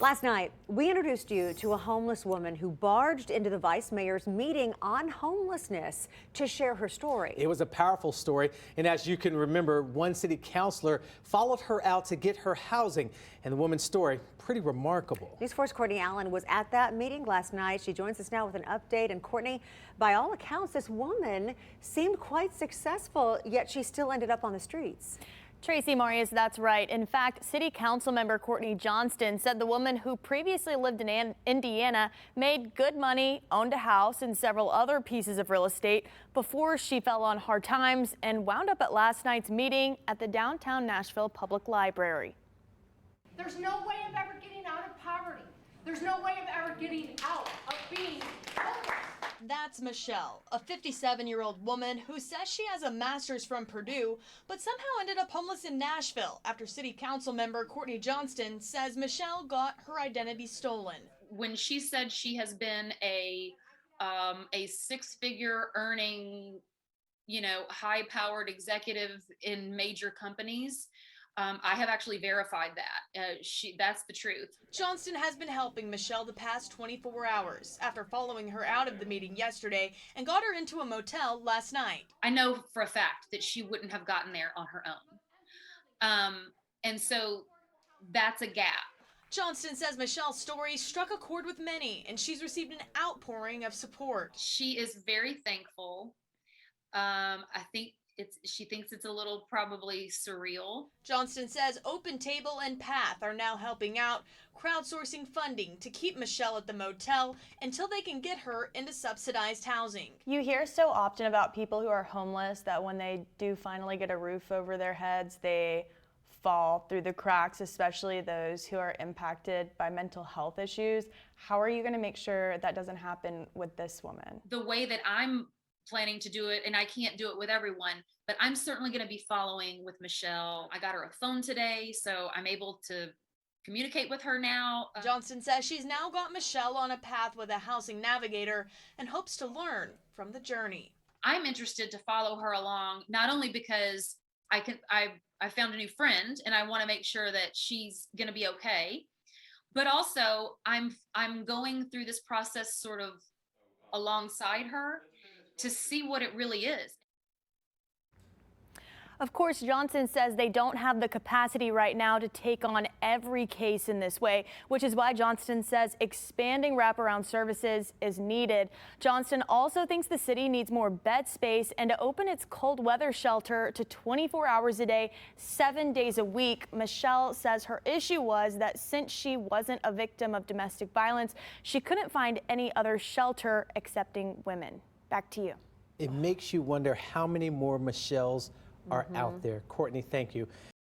Last night, we introduced you to a homeless woman who barged into the vice mayor's meeting on homelessness to share her story. It was a powerful story, and as you can remember, one city councilor followed her out to get her housing, and the woman's story, pretty remarkable. News 4's Courtney Allen was at that meeting last night. She joins us now with an update. And Courtney, by all accounts, this woman seemed quite successful, yet she still ended up on the streets. Tracy Marius, that's right. In fact, City Council member Courtney Johnston said the woman who previously lived in Indiana made good money, owned a house and several other pieces of real estate before she fell on hard times and wound up at last night's meeting at the downtown Nashville Public Library. There's no way of ever getting out of poverty. There's no way of ever getting out of being homeless. That's Michelle, a 57-year-old woman who says she has a master's from Purdue, but somehow ended up homeless in Nashville after City Council member Courtney Johnston says Michelle got her identity stolen. When she said she has been a six-figure earning, high-powered executive in major companies, I have actually verified that. That's the truth. Johnston has been helping Michelle the past 24 hours after following her out of the meeting yesterday and got her into a motel last night. I know for a fact that she wouldn't have gotten there on her own. And so that's a gap. Johnston says Michelle's story struck a chord with many, and she's received an outpouring of support. She is very thankful. She thinks it's a little probably surreal. Johnston says Open Table and Path are now helping out, crowdsourcing funding to keep Michelle at the motel until they can get her into subsidized housing. You hear so often about people who are homeless that when they do finally get a roof over their heads, they fall through the cracks, especially those who are impacted by mental health issues. How are you going to make sure that doesn't happen with this woman? The way that I'm planning to do it, and I can't do it with everyone, but I'm certainly going to be following with Michelle. I got her a phone today, so I'm able to communicate with her now. Johnston says she's now got Michelle on a path with a housing navigator and hopes to learn from the journey. I'm interested to follow her along, not only because I found a new friend and I want to make sure that she's going to be okay, but also I'm going through this process sort of alongside her to see what it really is. Of course, Johnston says they don't have the capacity right now to take on every case in this way, which is why Johnston says expanding wraparound services is needed. Johnston also thinks the city needs more bed space and to open its cold weather shelter to 24 hours a day, 7 days a week. Michelle says her issue was that since she wasn't a victim of domestic violence, she couldn't find any other shelter accepting women. Back to you. It makes you wonder how many more Michelles are out there. Courtney, thank you.